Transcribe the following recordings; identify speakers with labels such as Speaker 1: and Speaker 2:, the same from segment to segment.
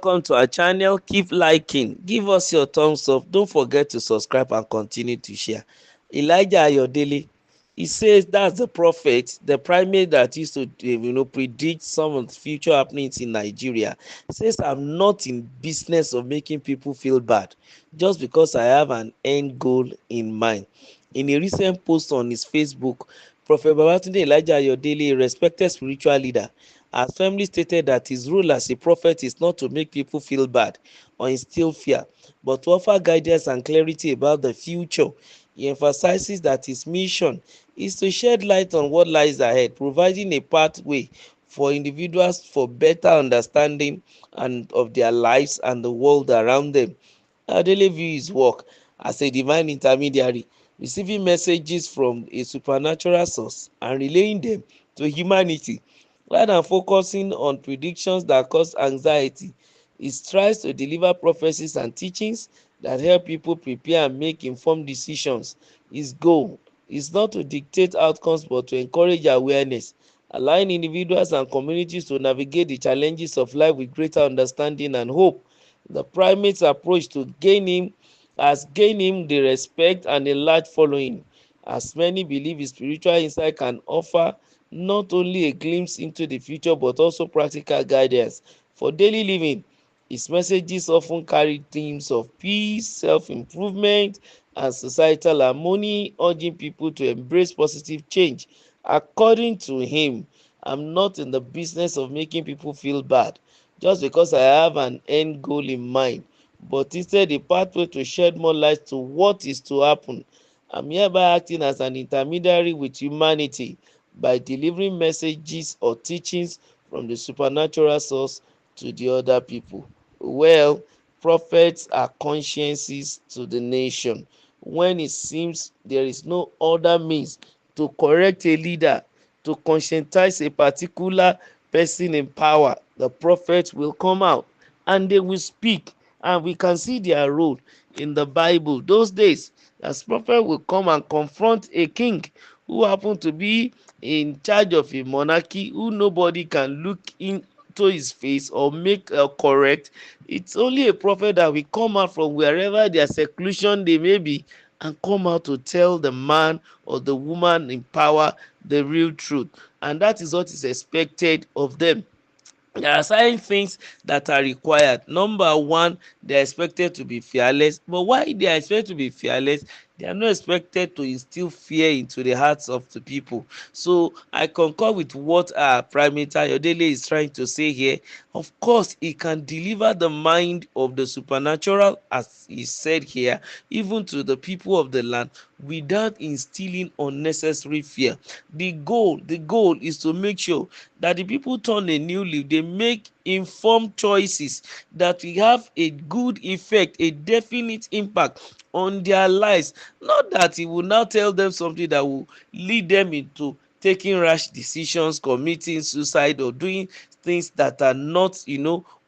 Speaker 1: welcome to our channel. Keep liking, give us your thumbs up, don't forget to subscribe and continue to share. Elijah Ayodele, he says that's the prophet, the primate that used to predict some of the future happenings in Nigeria. He says, I'm not in business of making people feel bad just because I have an end goal in mind. In a recent post on his Facebook, Prophet Babatunde Elijah Ayodele, a respected spiritual leader, has firmly stated that his role as a prophet is not to make people feel bad or instill fear, but to offer guidance and clarity about the future. He emphasizes that his mission is to shed light on what lies ahead, providing a pathway for individuals for better understanding and of their lives and the world around them. Adele view his work as a divine intermediary, receiving messages from a supernatural source and relaying them to humanity. Rather than focusing on predictions that cause anxiety, he strives to deliver prophecies and teachings that help people prepare and make informed decisions. His goal is not to dictate outcomes but to encourage awareness, allowing individuals and communities to navigate the challenges of life with greater understanding and hope. The primate's approach to gain him has gained him the respect and a large following, as many believe his spiritual insight can offer not only a glimpse into the future but also practical guidance for daily living. His messages often carry themes of peace, self-improvement, and societal harmony, urging people to embrace positive change. According to him, I'm not in the business of making people feel bad just because I have an end goal in mind, but instead a pathway to shed more light to what is to happen. I'm hereby acting as an intermediary with humanity by delivering messages or teachings from the supernatural source to the other people. Well, prophets are consciences to the nation. When it seems there is no other means to correct a leader, to conscientize a particular person in power, the prophets will come out and they will speak, and we can see their role in the Bible. Those days, as prophet will come and confront a king who happened to be in charge of a monarchy, who nobody can look into his face or make correct. It's only a prophet that will come out from wherever their seclusion they may be and come out to tell the man or the woman in power the real truth, and that is what is expected of them. There are certain things that are required. Number one, they are expected to be fearless. But why they are expected to be fearless? They are not expected to instill fear into the hearts of the people. So I concur with what Prime Minister Ayodele is trying to say here. Of course, he can deliver the mind of the supernatural, as he said here, even to the people of the land, without instilling unnecessary fear. The goal is to make sure that the people turn a new leaf, they make informed choices that will have a good effect, a definite impact on their lives. Not that he will now tell them something that will lead them into taking rash decisions, committing suicide, or doing things that are not,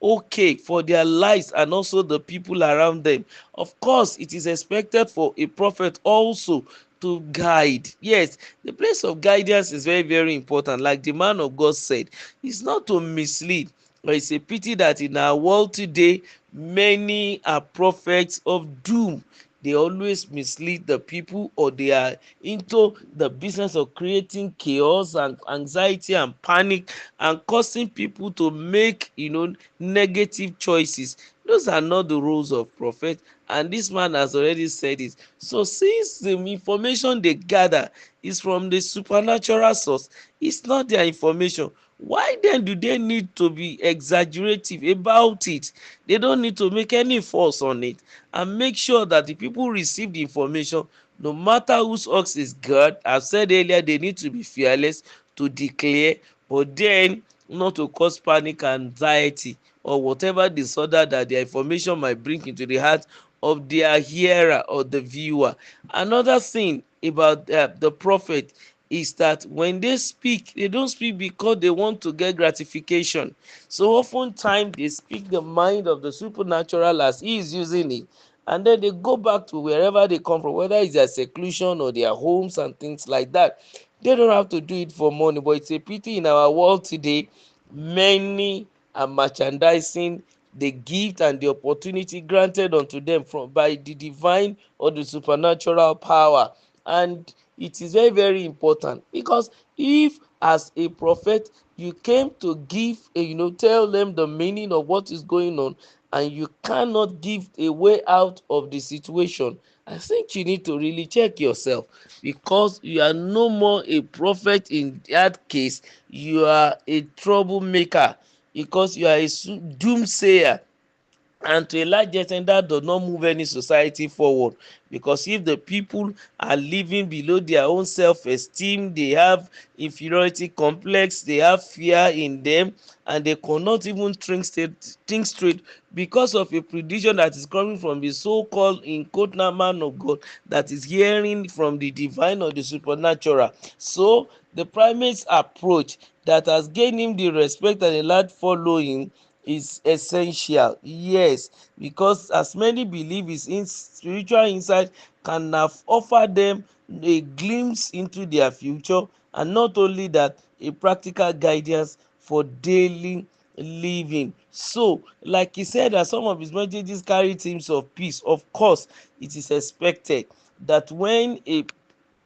Speaker 1: okay for their lives and also the people around them. Of course, it is expected for a prophet also to guide. Yes, the place of guidance is very, very important. Like the man of God said, it's not to mislead. But it's a pity that in our world today, many are prophets of doom. They always mislead the people, or they are into the business of creating chaos and anxiety and panic and causing people to make negative choices. Those are not the roles of prophet, and this man has already said it. So since the information they gather is from the supernatural source, it's not their information. Why then do they need to be exaggerative about it? They don't need to make any force on it, and make sure that the people receive the information no matter whose ox is God. I've said earlier, they need to be fearless to declare, but then not to cause panic and anxiety or whatever disorder that their information might bring into the heart of their hearer or the viewer. Another thing about the prophet is that when they speak, they don't speak because they want to get gratification. So oftentimes they speak the mind of the supernatural as he is using it, and then they go back to wherever they come from, whether it's their seclusion or their homes and things like that. They don't have to do it for money, but it's a pity in our world today, many are merchandising the gift and the opportunity granted unto them from by the divine or the supernatural power. And it is very very important, because if as a prophet you came to give a, tell them the meaning of what is going on, and you cannot give a way out of the situation, I think you need to really check yourself, because you are no more a prophet in that case. You are a troublemaker, because you are a doomsayer, and to a large extent that does not move any society forward. Because if the people are living below their own self-esteem, they have inferiority complex, they have fear in them, and they cannot even think straight because of a prediction that is coming from the so-called in quote now man of God, that is hearing from the divine or the supernatural. So the primate's approach that has gained him the respect and a large following is essential, yes, because as many believe his spiritual insight can have offered them a glimpse into their future, and not only that, a practical guidance for daily living. So like he said that some of his messages carry themes of peace. Of course, it is expected that when a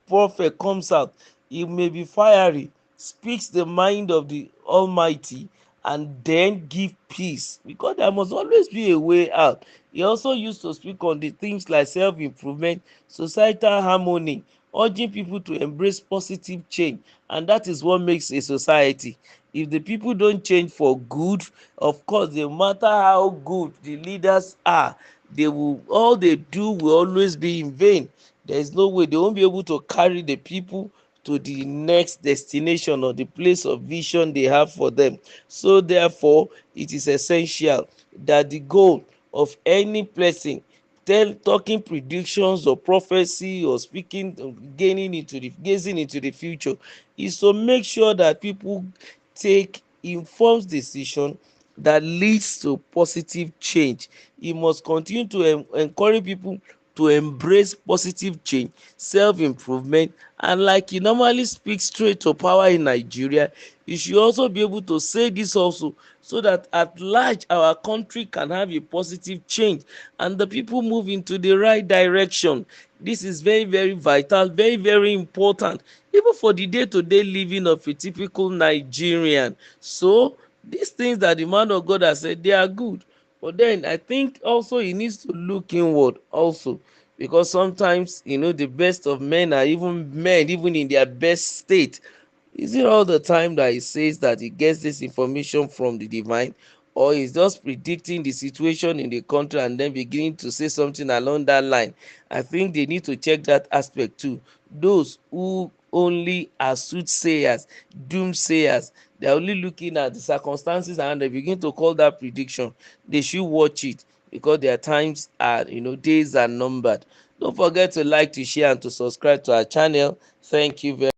Speaker 1: prophet comes out, he may be fiery, speaks the mind of the Almighty, and then give peace, because there must always be a way out. He also used to speak on the things like self-improvement, societal harmony, urging people to embrace positive change, and that is what makes a society. If the people don't change for good, of course, no matter how good the leaders are, they will all they do will always be in vain. There is no way, they won't be able to carry the people to the next destination or the place of vision they have for them. So therefore it is essential that the goal of any person talking predictions or prophecy or speaking, gazing into the future, is to make sure that people take informed decision that leads to positive change. E must continue to encourage people to embrace positive change, self-improvement, and like he normally speaks straight to power in Nigeria, you should also be able to say this also, so that at large our country can have a positive change and the people move into the right direction. This is very very vital, very very important, even for the day-to-day living of a typical Nigerian. So these things that the man of God has said, they are good, but then I think also he needs to look inward also, because sometimes the best of men are even men even in their best state. Is it all the time that he says that he gets this information from the divine, or he's just predicting the situation in the country and then beginning to say something along that line? I think they need to check that aspect too. Those who only are soothsayers, doomsayers, they're only looking at the circumstances and they begin to call that prediction. They should watch it, because their times are, days are numbered. Don't forget to like, to share, and to subscribe to our channel. Thank you very